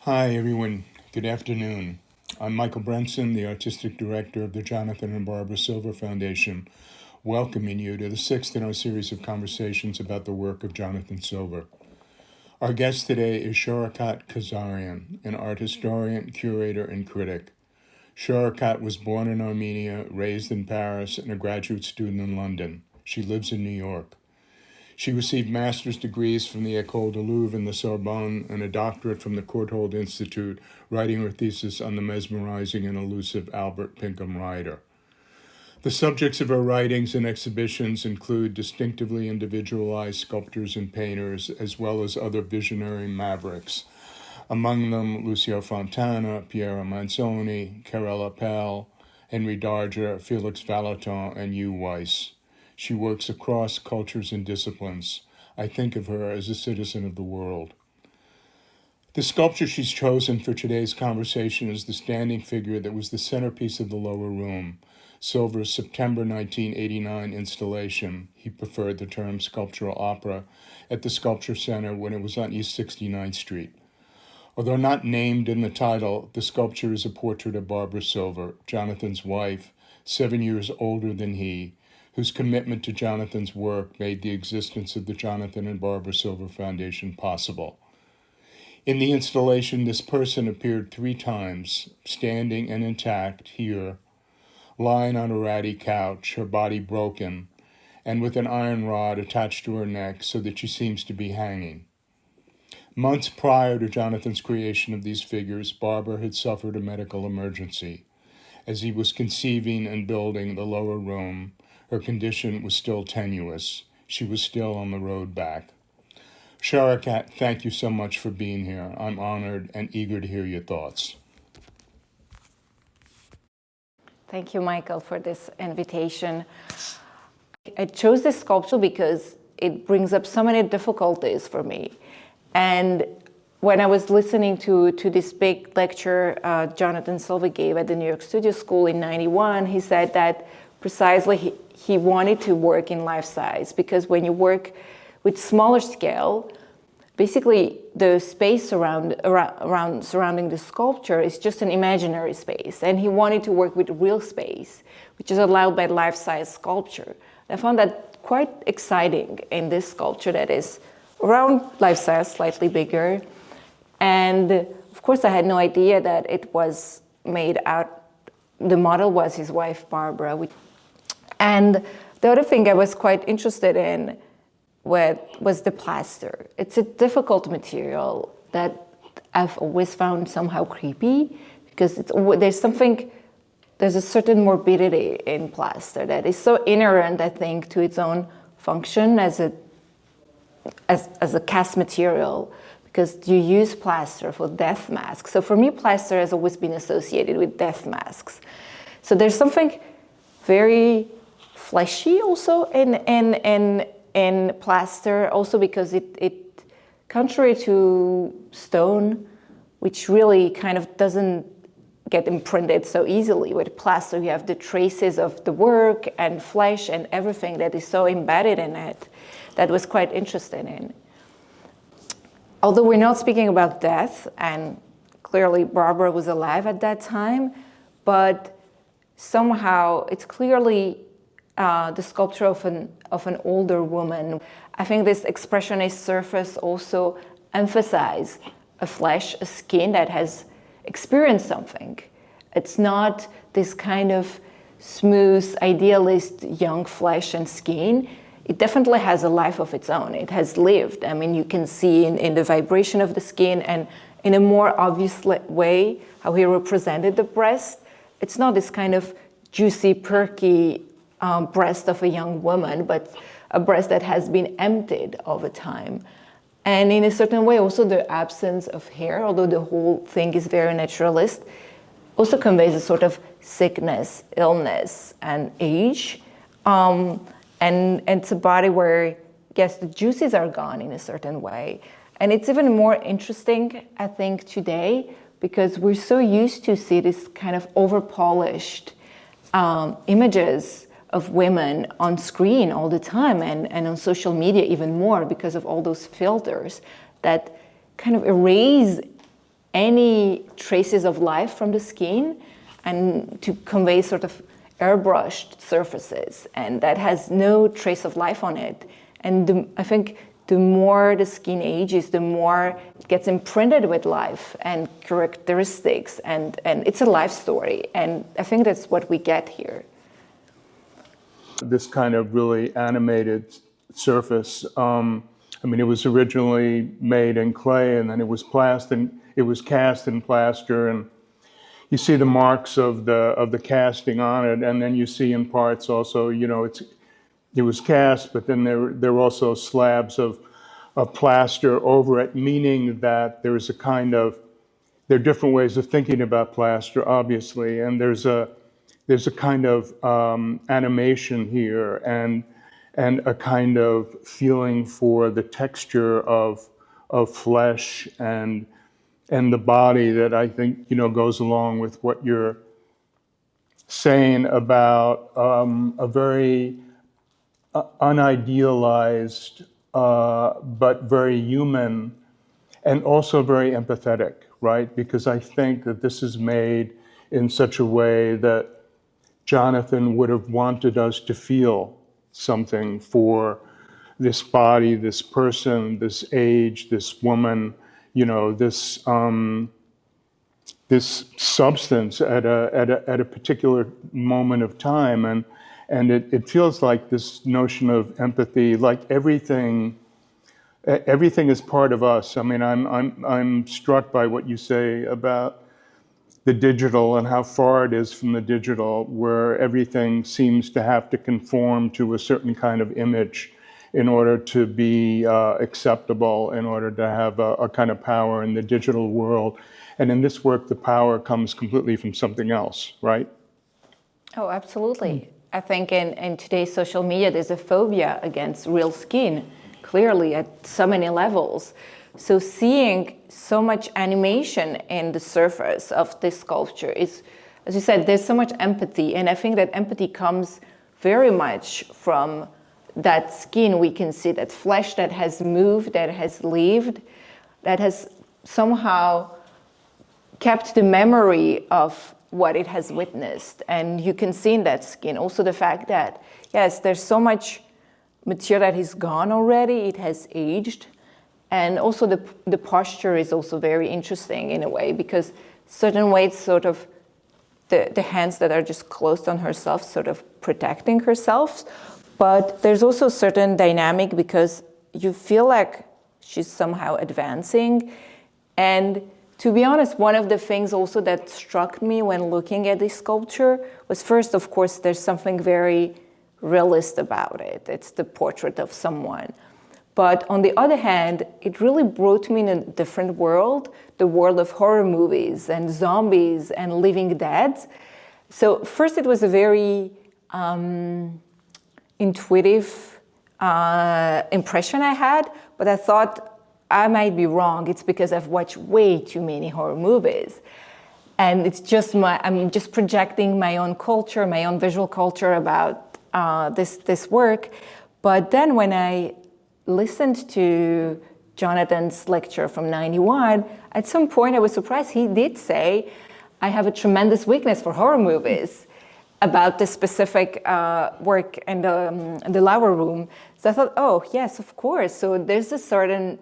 Hi, everyone. Good afternoon. I'm Michael Brenson, the Artistic Director of the Jonathan and Barbara Silver Foundation, welcoming you to the sixth in our series of conversations about the work of Jonathan Silver. Our guest today is Choghakate Kazarian, an art historian, curator, and critic. Choghakate was born in Armenia, raised in Paris, and a graduate student in London. She lives in New York. She received master's degrees from the École du Louvre and the Sorbonne and a doctorate from the Courtauld Institute, writing her thesis on the mesmerizing and elusive Albert Pinkham Ryder. The subjects of her writings and exhibitions include distinctively individualized sculptors and painters, as well as other visionary mavericks, among them Lucio Fontana, Piero Manzoni, Carella Pell, Henri Darger, Felix Vallotton, and Hugh Weiss. She works across cultures and disciplines. I think of her as a citizen of the world. The sculpture she's chosen for today's conversation is the standing figure that was the centerpiece of the lower room, Silver's September 1989 installation. He preferred the term sculptural opera at the Sculpture Center when it was on East 69th Street. Although not named in the title, the sculpture is a portrait of Barbara Silver, Jonathan's wife, 7 years older than he, whose commitment to Jonathan's work made the existence of the Jonathan and Barbara Silver Foundation possible. In the installation, this person appeared 3 times, standing and intact here, lying on a ratty couch, her body broken, and with an iron rod attached to her neck so that she seems to be hanging. Months prior to Jonathan's creation of these figures, Barbara had suffered a medical emergency. As he was conceiving and building the lower room, her condition was still tenuous. She was still on the road back. Choghakate, thank you so much for being here. I'm honored and eager to hear your thoughts. Thank you, Michael, for this invitation. I chose this sculpture because it brings up so many difficulties for me. And when I was listening to this big lecture Jonathan Silver gave at the New York Studio School in '91, he said that precisely he wanted to work in life size, because when you work with smaller scale, basically the space surrounding the sculpture is just an imaginary space, and he wanted to work with real space, which is allowed by life-size sculpture. I found that quite exciting in this sculpture that is around life-size, slightly bigger, and of course I had no idea that it was made out, the model was his wife Barbara. And the other thing I was quite interested in was the plaster. It's a difficult material that I've always found somehow creepy, because there's a certain morbidity in plaster that is so inherent, I think, to its own function as a cast material, because you use plaster for death masks. So for me, plaster has always been associated with death masks. So there's something very fleshy also in plaster, also because it contrary to stone, which really kind of doesn't get imprinted so easily. With plaster, you have the traces of the work and flesh and everything that is so embedded in it. That was quite interesting in. Although we're not speaking about death, and clearly Barbara was alive at that time, but somehow it's clearly the sculpture of an older woman. I think this expressionist surface also emphasizes a flesh, a skin that has experienced something. It's not this kind of smooth, idealist young flesh and skin. It definitely has a life of its own. It has lived. I mean, you can see in the vibration of the skin, and in a more obvious way how he represented the breast. It's not this kind of juicy, perky breast of a young woman, but a breast that has been emptied over time. And in a certain way, also the absence of hair, although the whole thing is very naturalist, also conveys a sort of sickness, illness, and age. And it's a body where, yes, the juices are gone in a certain way. And it's even more interesting, I think, today, because we're so used to see this kind of over-polished images of women on screen all the time, and on social media even more, because of all those filters that kind of erase any traces of life from the skin and to convey sort of airbrushed surfaces, and that has no trace of life on it. And I think the more the skin ages, the more it gets imprinted with life and characteristics, and it's a life story. And I think that's what we get here. This kind of really animated surface, I mean, it was originally made in clay, and then it was cast in plaster, and you see the marks of the casting on it, and then you see in parts also, you know, it was cast, but then there were also slabs of plaster over it, meaning that there are different ways of thinking about plaster, obviously, and there's a kind of animation here and a kind of feeling for the texture of flesh and the body that I think, you know, goes along with what you're saying about a very unidealized but very human and also very empathetic, right? Because I think that this is made in such a way that Jonathan would have wanted us to feel something for this body, this person, this age, this woman, you know, this substance at a particular moment of time, and it feels like this notion of empathy, like everything is part of us. I mean, I'm struck by what you say about the digital and how far it is from the digital, where everything seems to have to conform to a certain kind of image in order to be acceptable, in order to have a kind of power in the digital world. And in this work, the power comes completely from something else, right? Oh, absolutely. I think in today's social media, there's a phobia against real skin, clearly at so many levels. So seeing so much animation in the surface of this sculpture is, as you said, there's so much empathy. And I think that empathy comes very much from that skin. We can see that flesh that has moved, that has lived, that has somehow kept the memory of what it has witnessed. And you can see in that skin also the fact that, yes, there's so much material that is gone already, it has aged. And also the posture is also very interesting in a way, because certain ways sort of the hands that are just closed on herself, sort of protecting herself. But there's also a certain dynamic because you feel like she's somehow advancing. And to be honest, one of the things also that struck me when looking at this sculpture was, first, of course, there's something very realist about it. It's the portrait of someone. But on the other hand, it really brought me in a different world, the world of horror movies and zombies and living dead. So first it was a very intuitive impression I had, but I thought I might be wrong. It's because I've watched way too many horror movies. And it's just I'm just projecting my own culture, my own visual culture about this work. But then when I listened to Jonathan's lecture from '91, at some point I was surprised he did say, I have a tremendous weakness for horror movies about this specific work in the lower room. So I thought, oh, yes, of course. So there's a certain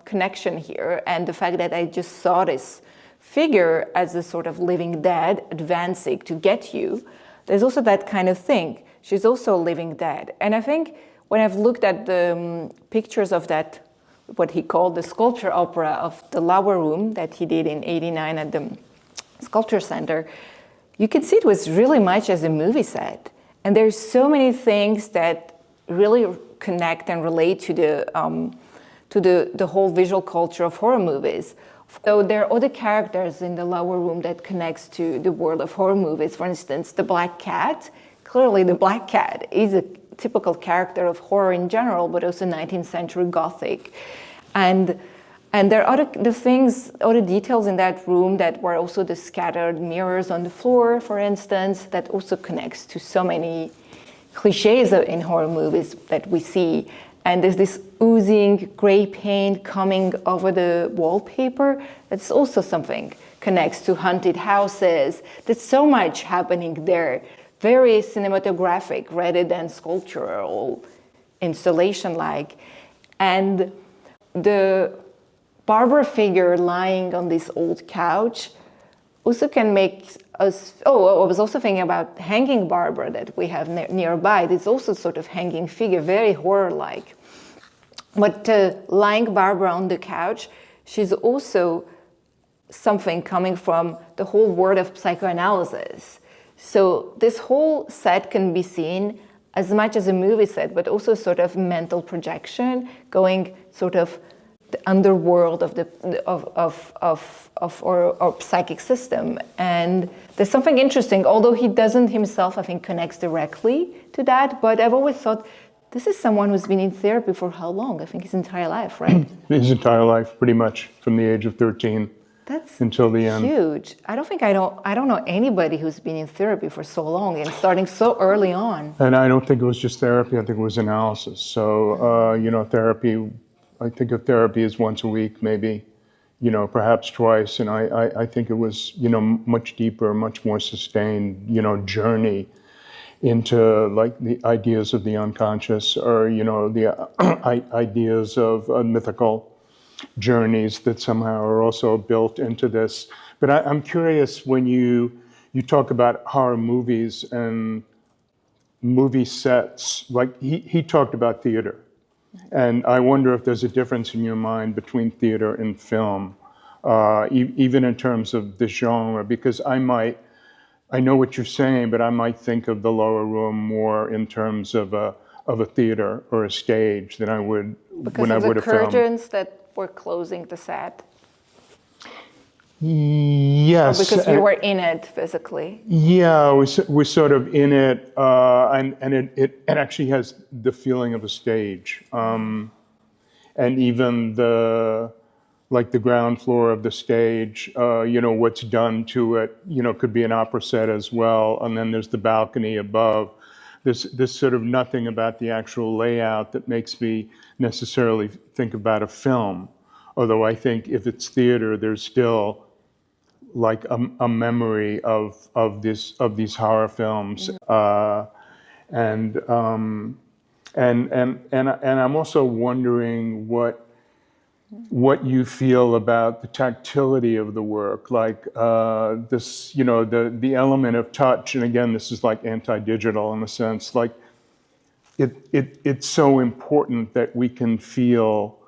connection here. And the fact that I just saw this figure as a sort of living dead advancing to get you, there's also that kind of thing. She's also living dead. And I think when I've looked at the pictures of that, what he called the sculpture opera of the lower room that he did in '89 at the Sculpture Center, you can see it was really much as a movie set. And there's so many things that really connect and relate to the whole visual culture of horror movies. So there are other characters in the lower room that connects to the world of horror movies. For instance, the black cat. Clearly, the black cat is a typical character of horror in general, but also 19th century Gothic. And there are other details in that room that were also the scattered mirrors on the floor, for instance, that also connects to so many cliches in horror movies that we see. And there's this oozing gray paint coming over the wallpaper. That's also something connects to haunted houses. There's so much happening there. Very cinematographic rather than sculptural, installation-like. And the Barbara figure lying on this old couch also can make us, I was also thinking about hanging Barbara that we have nearby. It's also sort of hanging figure, very horror-like. But lying Barbara on the couch, she's also something coming from the whole world of psychoanalysis. So this whole set can be seen as much as a movie set, but also sort of mental projection, going sort of the underworld of our psychic system. And there's something interesting, although he doesn't himself, I think, connects directly to that, but I've always thought, this is someone who's been in therapy for how long? I think his entire life, right? His entire life, pretty much, from the age of 13 That's until the end. Huge. I don't know anybody who's been in therapy for so long and starting so early on. And I don't think it was just therapy, I think it was analysis. So, therapy, I think of therapy as once a week, maybe, perhaps twice. And I think it was, much deeper, much more sustained, journey into like the ideas of the unconscious, or, the ideas of mythical journeys that somehow are also built into this. But I'm curious, when you talk about horror movies and movie sets, like he talked about theater. And I wonder if there's a difference in your mind between theater and film, even in terms of the genre, because I know what you're saying, but I might think of the lower room more in terms of a theater or a stage than I would when I would a film. Because of the curtains that were closing the set? Yes. Or because you were in it physically? Yeah, we're sort of in it, and it actually has the feeling of a stage. And even the ground floor of the stage, what's done to it, could be an opera set as well. And then there's the balcony above. There's sort of nothing about the actual layout that makes me necessarily think about a film. Although I think if it's theater, there's still like a memory of these horror films. And I'm also wondering what you feel about the tactility of the work, like this, the element of touch. And again, this is like anti-digital in a sense, like it's so important that we can feel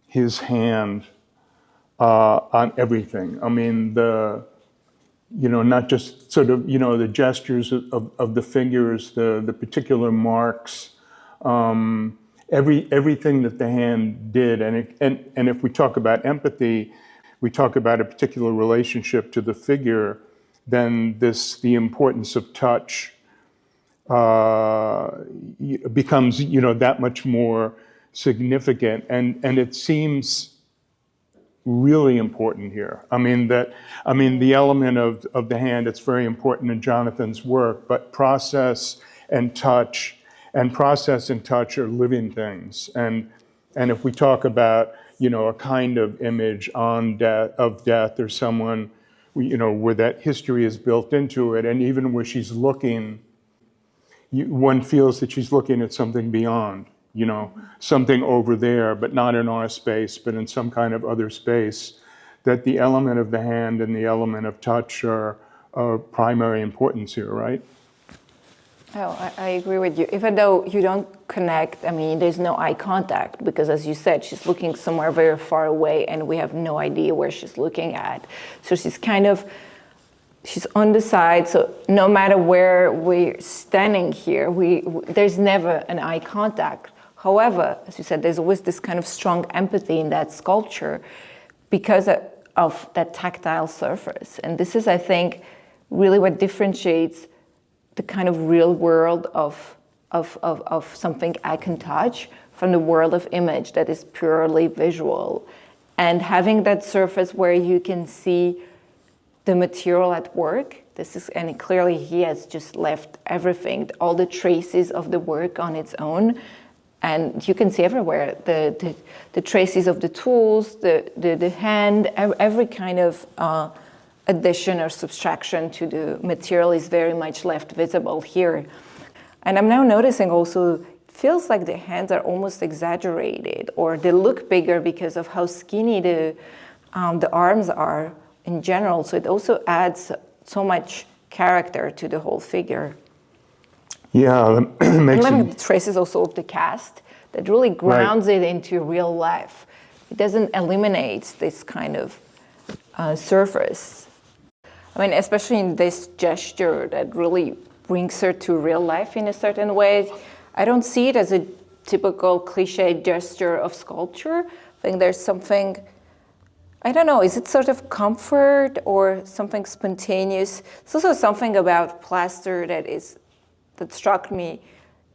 his hand on everything. I mean, not just sort of, the gestures of the figures, the particular marks, everything that the hand did. And if we talk about empathy, we talk about a particular relationship to the figure, then the importance of touch becomes, that much more significant. And it seems really important here. I mean, the element of the hand, it's very important in Jonathan's work, but process and touch are living things. And if we talk about, a kind of image of death or someone, where that history is built into it, and even where she's looking, one feels that she's looking at something beyond, something over there, but not in our space, but in some kind of other space, that the element of the hand and the element of touch are primary importance here, right? Oh, I agree with you. Even though you don't connect, I mean, there's no eye contact, because as you said, she's looking somewhere very far away and we have no idea where she's looking at. So she's on the side, so no matter where we're standing here, there's never an eye contact. However, as you said, there's always this kind of strong empathy in that sculpture because of that tactile surface. And this is, I think, really what differentiates the kind of real world of something I can touch from the world of image that is purely visual. And having that surface where you can see the material at work, and clearly he has just left everything, all the traces of the work on its own. And you can see everywhere the traces of the tools, the hand, every kind of addition or subtraction to the material is very much left visible here. And I'm now noticing also, it feels like the hands are almost exaggerated, or they look bigger because of how skinny the arms are in general. So it also adds so much character to the whole figure. Yeah, it makes And the traces also of the cast that really grounds Right. it into real life. It doesn't eliminate this kind of surface. I mean, especially in this gesture that really brings her to real life in a certain way. I don't see it as a typical cliche gesture of sculpture. I think there's something, I don't know, is it sort of comfort or something spontaneous? It's also something about plaster that struck me.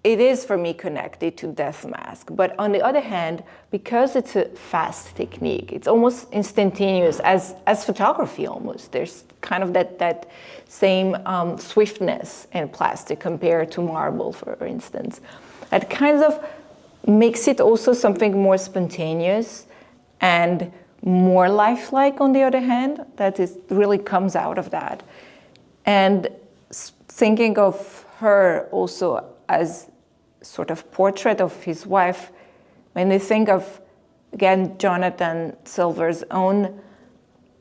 It is for me connected to death mask, but on the other hand, because it's a fast technique, it's almost instantaneous as photography almost. There's kind of that same swiftness in plastic compared to marble, for instance. That kind of makes it also something more spontaneous and more lifelike on the other hand, that is really comes out of that. And thinking of her also as sort of portrait of his wife, when they think of, again, Jonathan Silver's own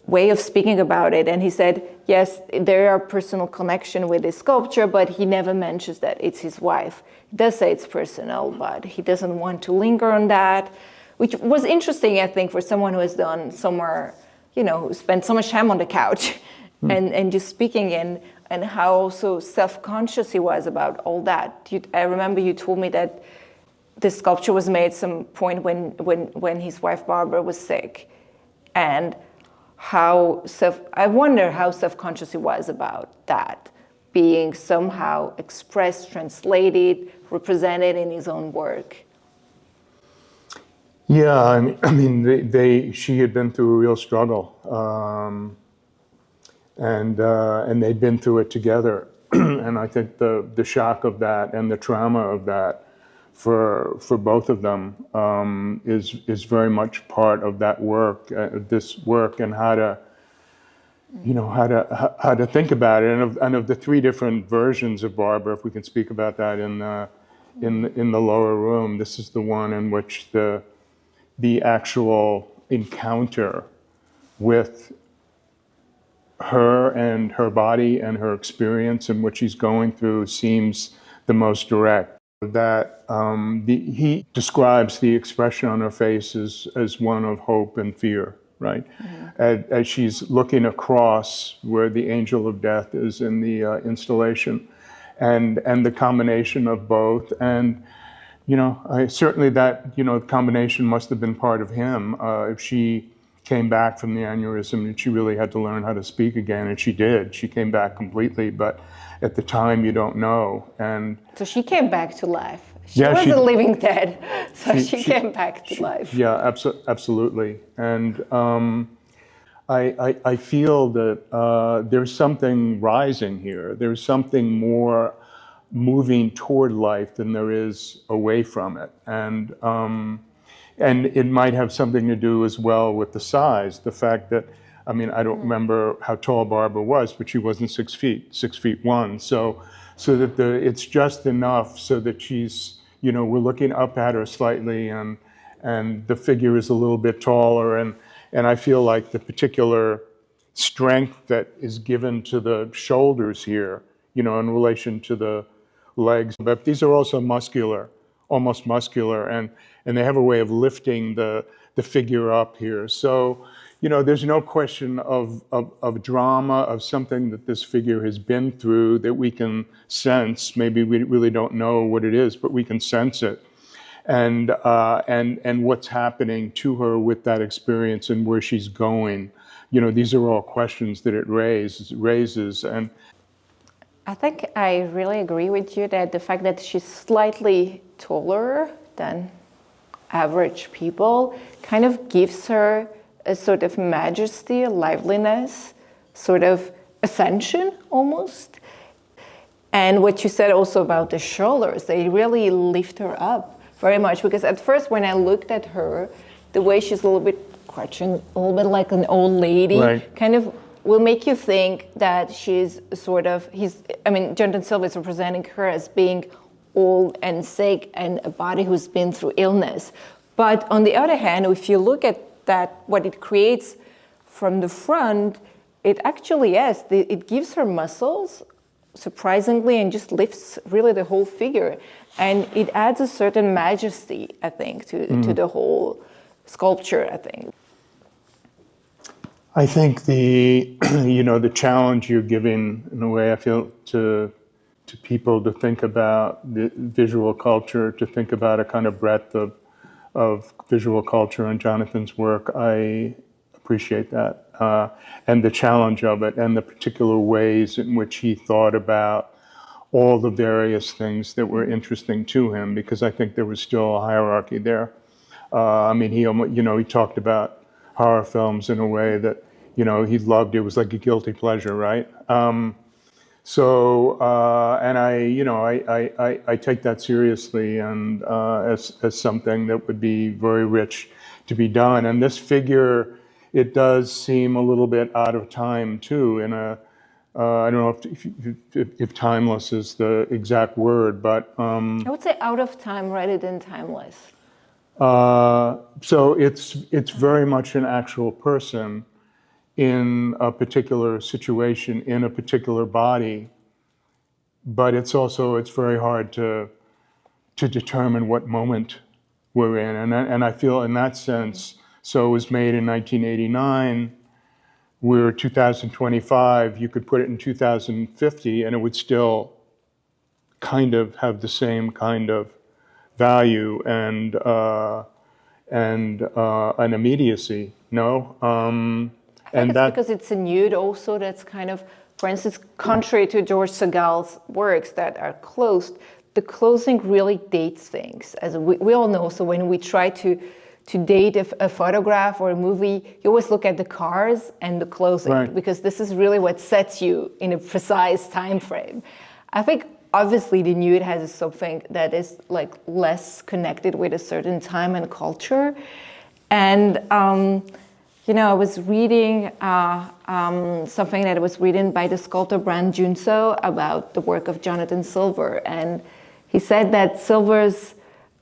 way of speaking about it, and he said, yes, there are personal connection with this sculpture, but he never mentions that it's his wife. He does say it's personal, but he doesn't want to linger on that, which was interesting, I think, for someone who has done somewhere, who spent so much time on the couch and just speaking and how also self-conscious he was about all that. I remember you told me that the sculpture was made some point when his wife Barbara was sick, and I wonder how self-conscious he was about that being somehow expressed, translated, represented in his own work. Yeah, I mean, she had been through a real struggle, and they'd been through it together. And I think the shock of that and the trauma of that for both of them is very much part of that work, this work, and how to think about it, and of the three different versions of Barbara, if we can speak about that in the lower room. This is the one in which the actual encounter with her and her body and her experience and what she's going through seems the most direct. That he describes the expression on her face as one of hope and fear, right? Mm-hmm. As she's looking across where the angel of death is in the installation, and the combination of both. And certainly that combination must have been part of him. If she came back from the aneurysm and she really had to learn how to speak again, and she did. She came back completely, but at the time you don't know. And so she came back to life. She wasn't living dead, so she came back to life. Yeah, absolutely. And I feel that there's something rising here. There's something more moving toward life than there is away from it. And it might have something to do as well with the size. The fact that, I don't remember how tall Barbara was, but she wasn't 6 feet, 6'1". So that it's just enough so that she's, we're looking up at her slightly, and the figure is a little bit taller, and I feel like the particular strength that is given to the shoulders here, in relation to the legs, but these are also muscular, almost muscular, and they have a way of lifting the figure up here. So, there's no question of drama, of something that this figure has been through that we can sense. Maybe we really don't know what it is, but we can sense it. And what's happening to her with that experience and where she's going. These are all questions that it raises. And I think I really agree with you that the fact that she's slightly taller than average people kind of gives her a sort of majesty, a liveliness, sort of ascension almost. And what you said also about the shoulders, they really lift her up very much, because at first when I looked at her, the way she's a little bit crouching, a little bit like an old lady, Right. kind of will make you think that she's sort of, Jonathan Silva is representing her as being old and sick and a body who's been through illness. But on the other hand, if you look at that, what it creates from the front, it actually, yes, it gives her muscles, surprisingly, and just lifts really the whole figure. And it adds a certain majesty, I think, to the whole sculpture, I think. I think the the challenge you're giving, in a way, I feel, to people to think about the visual culture, to think about a kind of breadth of visual culture in Jonathan's work. I appreciate that, and the challenge of it, and the particular ways in which he thought about all the various things that were interesting to him, because I think there was still a hierarchy there. He talked about horror films in a way that, he loved. It was like a guilty pleasure, right? And I take that seriously, and as something that would be very rich to be done. And this figure, it does seem a little bit out of time too. I don't know if timeless is the exact word, but I would say out of time rather than timeless. So it's very much an actual person in a particular situation, in a particular body, but it's very hard to determine what moment we're in, and I feel in that sense. So it was made in 1989. We're 2025. You could put it in 2050, and it would still kind of have the same kind of value and an immediacy. No. I think it's because it's a nude also that's kind of, for instance, contrary to George Segal's works that are closed, the closing really dates things, as we all know. So when we try to date a photograph or a movie, you always look at the cars and the closing, right, because this is really what sets you in a precise time frame. I think obviously the nude has something that is like less connected with a certain time and culture. And I was reading something that was written by the sculptor Brand Junso about the work of Jonathan Silver. And he said that Silver's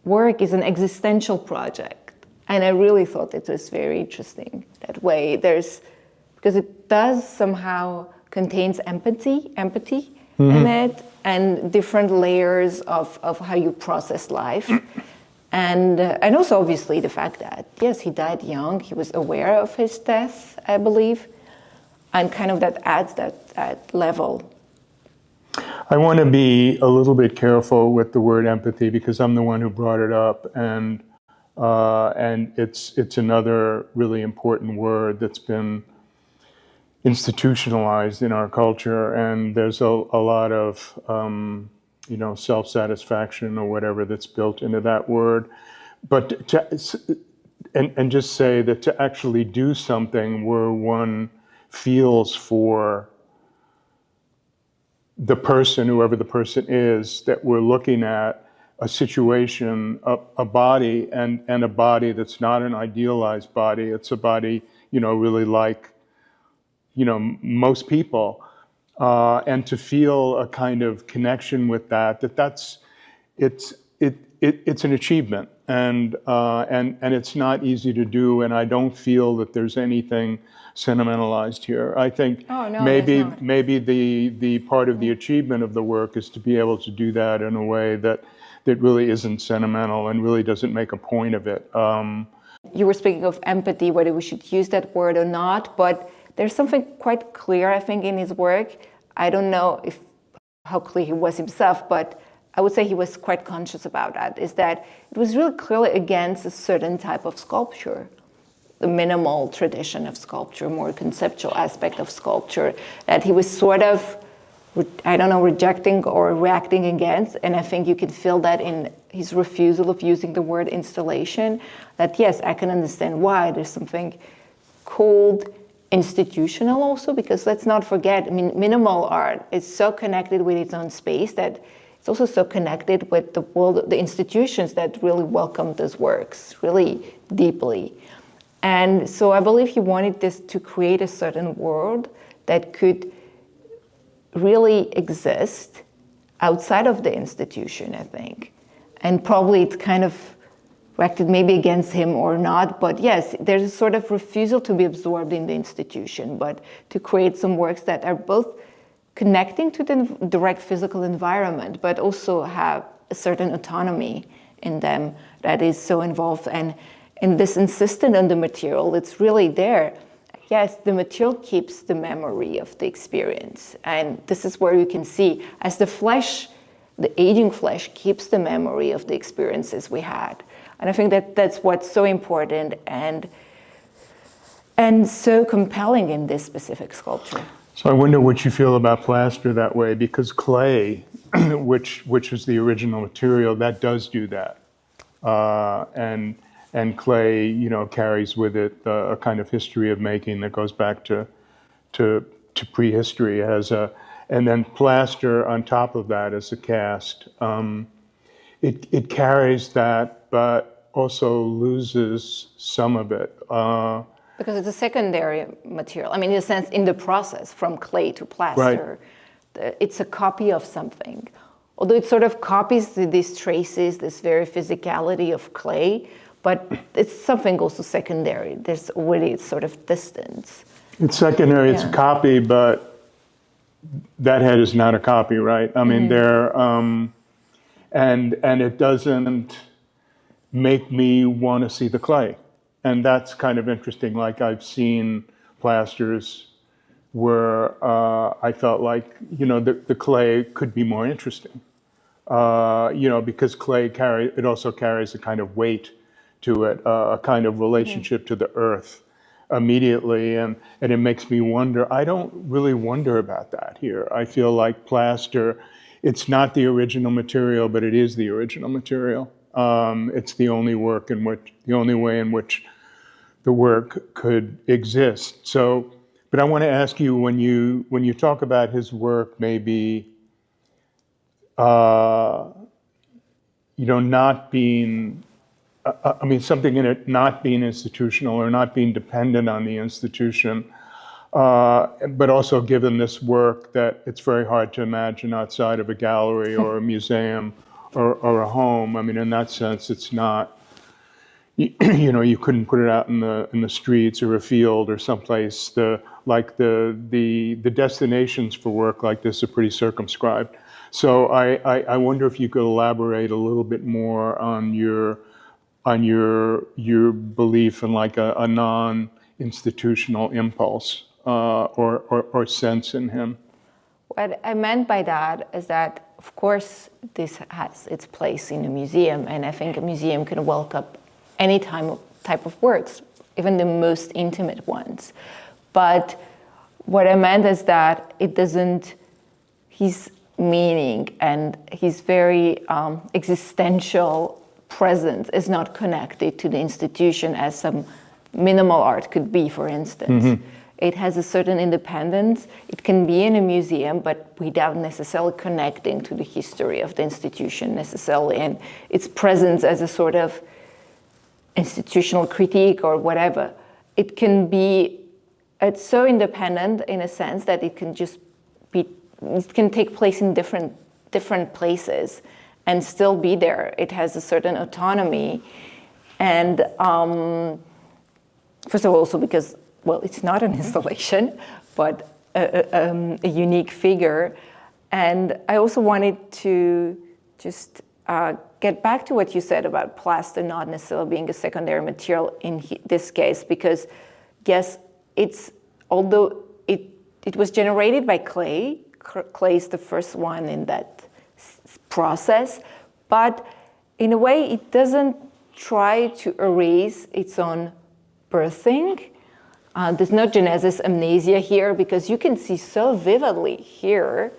work is an existential project. And I really thought it was very interesting that way. Because it does somehow contains empathy in it, and different layers of how you process life. And also obviously the fact that, yes, he died young, he was aware of his death, I believe, and kind of that adds that level. I want to be a little bit careful with the word empathy, because I'm the one who brought it up, and it's another really important word that's been institutionalized in our culture, and there's a lot of self-satisfaction or whatever that's built into that word. But just say that to actually do something where one feels for the person, whoever the person is, that we're looking at a situation, a body, and a body that's not an idealized body. It's a body, really like, most people. And to feel a kind of connection with it's an achievement, and it's not easy to do, and I don't feel that there's anything sentimentalized here. I think maybe the part of the achievement of the work is to be able to do that in a way that really isn't sentimental and really doesn't make a point of it. You were speaking of empathy, whether we should use that word or not, but there's something quite clear, I think, in his work. I don't know how clear he was himself, but I would say he was quite conscious about that, is that it was really clearly against a certain type of sculpture, the minimal tradition of sculpture, more conceptual aspect of sculpture, that he was sort of, rejecting or reacting against. And I think you can feel that in his refusal of using the word installation, that yes, I can understand why. There's something cold, institutional also, because let's not forget, minimal art is so connected with its own space that it's also so connected with the world, the institutions that really welcome those works really deeply. And so I believe he wanted this to create a certain world that could really exist outside of the institution, I think. And probably it's kind of directed maybe against him or not, but yes, there's a sort of refusal to be absorbed in the institution, but to create some works that are both connecting to the direct physical environment, but also have a certain autonomy in them that is so involved. And this insistence on the material, it's really there. Yes, the material keeps the memory of the experience. And this is where you can see, as the flesh, the aging flesh keeps the memory of the experiences we had. And I think that that's what's so important and so compelling in this specific sculpture. So I wonder what you feel about plaster that way, because clay, which was the original material, that does do that. And clay, you know, carries with it a kind of history of making that goes back to prehistory. And then plaster on top of that as a cast. It carries that, but also loses some of it. Because it's a secondary material. I mean, in a sense, in the process, from clay to plaster, right. It's a copy of something. Although it sort of copies these traces, this very physicality of clay, but it's something also secondary. There's already sort of distance. It's secondary, it's a copy, but that head is not a copy, right? I mean, and it doesn't make me want to see the clay. And that's kind of interesting. Like I've seen plasters where I felt like, you know, the clay could be more interesting. You know, because clay it also carries a kind of weight to it, a kind of relationship to the earth immediately, and it makes me wonder. I don't really wonder about that here. I feel like plaster, it's not the original material, but it is the original material. It's the only way in which the work could exist. So, but I want to ask you, when you talk about his work, maybe you know, not being, I mean, something in it not being institutional or not being dependent on the institution, but also given this work that it's very hard to imagine outside of a gallery or a museum or a home. I mean, in that sense, it's not, you know, you couldn't put it out in the streets or a field or someplace. The destinations for work like this are pretty circumscribed. So I wonder if you could elaborate a little bit more on your belief in like a non-institutional impulse or sense in him. What I meant by that is that, of course, this has its place in a museum, and I think a museum can welcome any type of works, even the most intimate ones. But what I meant is that it doesn't, his meaning and his very existential presence is not connected to the institution as some minimal art could be, for instance. Mm-hmm. It has a certain independence. It can be in a museum, but without necessarily connecting to the history of the institution necessarily, and its presence as a sort of institutional critique or whatever. It can be, it's so independent in a sense that it can just be, it can take place in different places and still be there. It has a certain autonomy. And first of all, also because, well, it's not an installation, but a unique figure. And I also wanted to just get back to what you said about plaster not necessarily being a secondary material in this case, because yes, although it was generated by clay. Clay is the first one in that process, but in a way it doesn't try to erase its own birthing. There's no genesis amnesia here, because you can see so vividly here,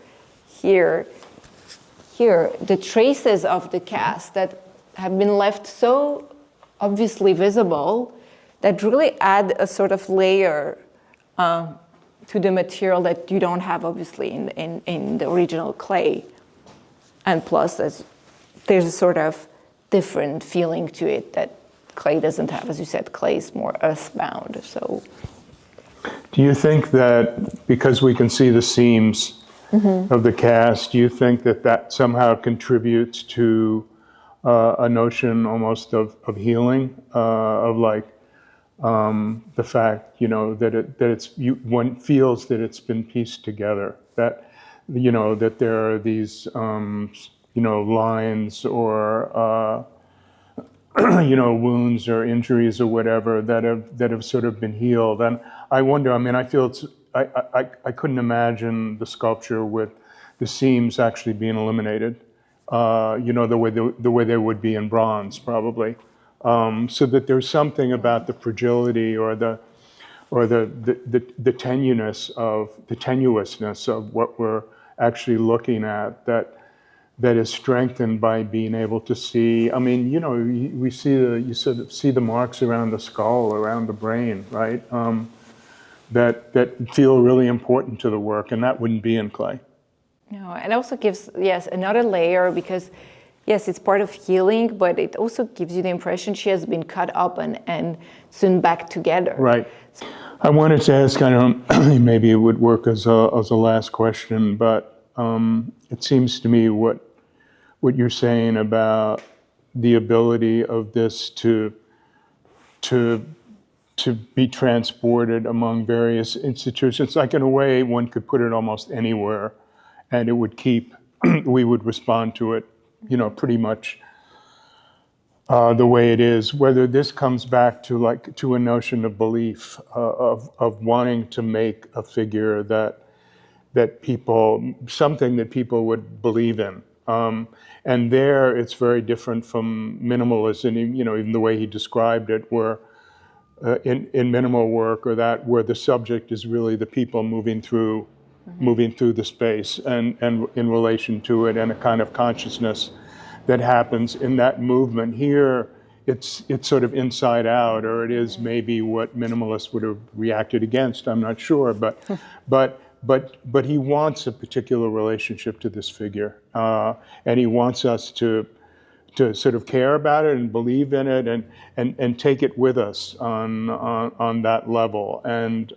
the traces of the cast that have been left so obviously visible that really add a sort of layer to the material that you don't have obviously in the original clay. And plus, there's a sort of different feeling to it that clay doesn't have. As you said, clay is more earthbound. So, do you think that because we can see the seams of the cast, do you think that that somehow contributes to a notion almost of healing, of like the fact, one feels that it's been pieced together, that that there are these lines or wounds or injuries or whatever that have sort of been healed. And I wonder, I mean, I feel I couldn't imagine the sculpture with the seams actually being eliminated, the way they would be in bronze, probably. So that there's something about the fragility or the tenuousness of what we're actually looking at that is strengthened by being able to see. I mean, we see you sort of see the marks around the skull, around the brain, right? That feel really important to the work, and that wouldn't be in clay. No, it also gives, yes, another layer because, yes, it's part of healing, but it also gives you the impression she has been cut up and sewn back together. Right. I wanted to ask, I don't know, maybe it would work as a last question, but it seems to me what you're saying about the ability of this to be transported among various institutions, like in a way one could put it almost anywhere, and it would we would respond to it, pretty much the way it is. Whether this comes back to a notion of belief, of wanting to make a figure something that people would believe in. And there, it's very different from minimalism, even the way he described it, where in minimal work, or that where the subject is really the people moving through the space and in relation to it, and a kind of consciousness that happens in that movement. Here, it's sort of inside out, or it is maybe what minimalists would have reacted against. I'm not sure, but he wants a particular relationship to this figure, and he wants us to sort of care about it and believe in it and take it with us on that level. And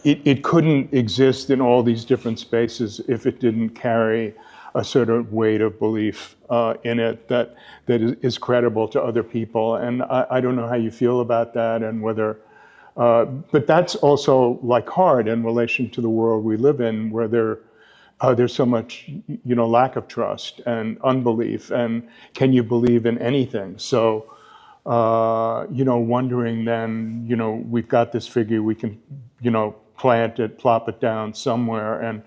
it couldn't exist in all these different spaces if it didn't carry a sort of weight of belief in it that is credible to other people. And I don't know how you feel about that, and whether, but that's also like hard in relation to the world we live in, where there's so much, lack of trust and unbelief, and can you believe in anything? So, wondering then, we've got this figure, we can, plant it, plop it down somewhere,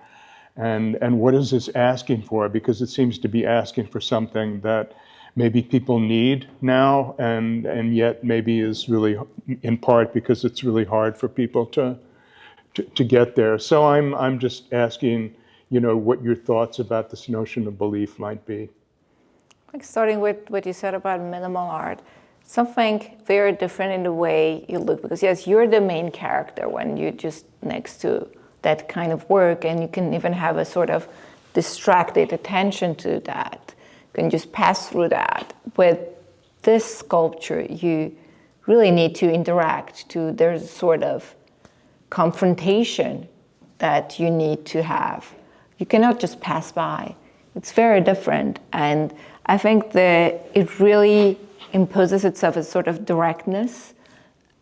and what is this asking for? Because it seems to be asking for something that maybe people need now, and yet maybe is really, in part, because it's really hard for people to get there. So I'm just asking, what your thoughts about this notion of belief might be. Like starting with what you said about minimal art, something very different in the way you look, because yes, you're the main character when you're just next to that kind of work, and you can even have a sort of distracted attention to that. You can just pass through that. With this sculpture, you really need to interact. There's a sort of confrontation that you need to have. You cannot just pass by. It's very different, and I think that it really imposes itself as sort of directness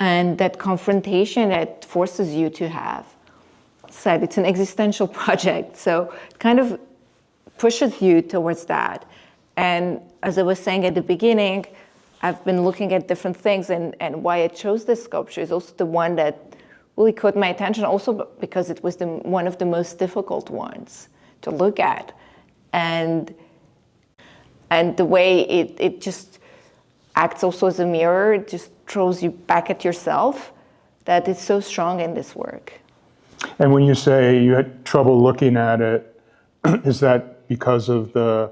and that confrontation that forces you to have. Said it's an existential project, so it kind of pushes you towards that. And as I was saying at the beginning, I've been looking at different things, and why I chose this sculpture is also the one that really caught my attention, also because it was one of the most difficult ones to look at. And the way it just acts also as a mirror, it just throws you back at yourself, that it's so strong in this work. And when you say you had trouble looking at it, is that because of the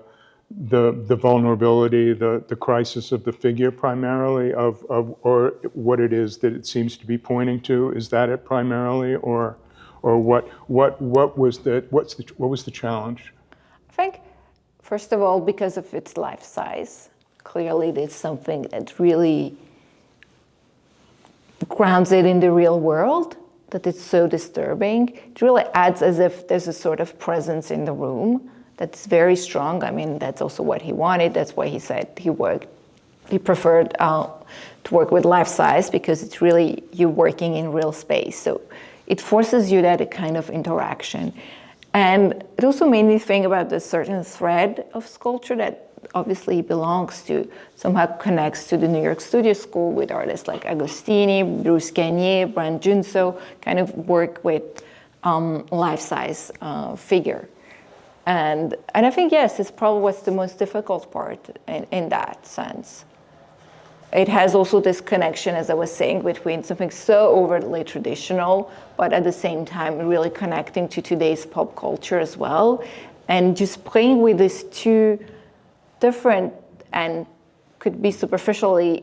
vulnerability, the crisis of the figure primarily, or what it is that it seems to be pointing to? Is that it primarily, or or what was the challenge? I think, first of all, because of its life size, clearly it's something that really grounds it in the real world, that it's so disturbing. It really adds as if there's a sort of presence in the room that's very strong. I mean, that's also what he wanted. That's why he said he preferred to work with life size, because it's really you working in real space. So it forces you that kind of interaction. And it also made me think about this certain thread of sculpture that obviously belongs to, somehow connects to the New York Studio School with artists like Agostini, Bruce Gagné, Brand Junso, kind of work with life-size figure. And I think, yes, it's probably what's the most difficult part in that sense. It has also this connection, as I was saying, between something so overtly traditional, but at the same time really connecting to today's pop culture as well. And just playing with these two different and could be superficially,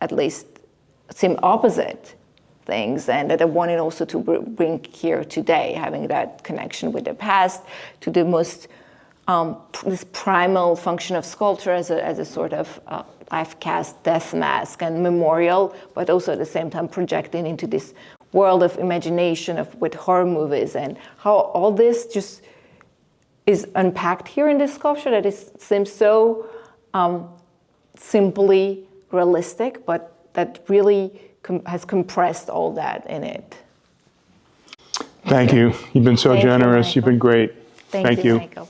at least, seem opposite things, and that I wanted also to bring here today, having that connection with the past to the most, this primal function of sculpture as a sort of life cast, death mask, and memorial, but also at the same time projecting into this world of imagination with horror movies, and how all this just is unpacked here in this sculpture that seems so simply realistic, but that really has compressed all that in it. Thank you. You've been so generous. You've been great. Thank you, Michael.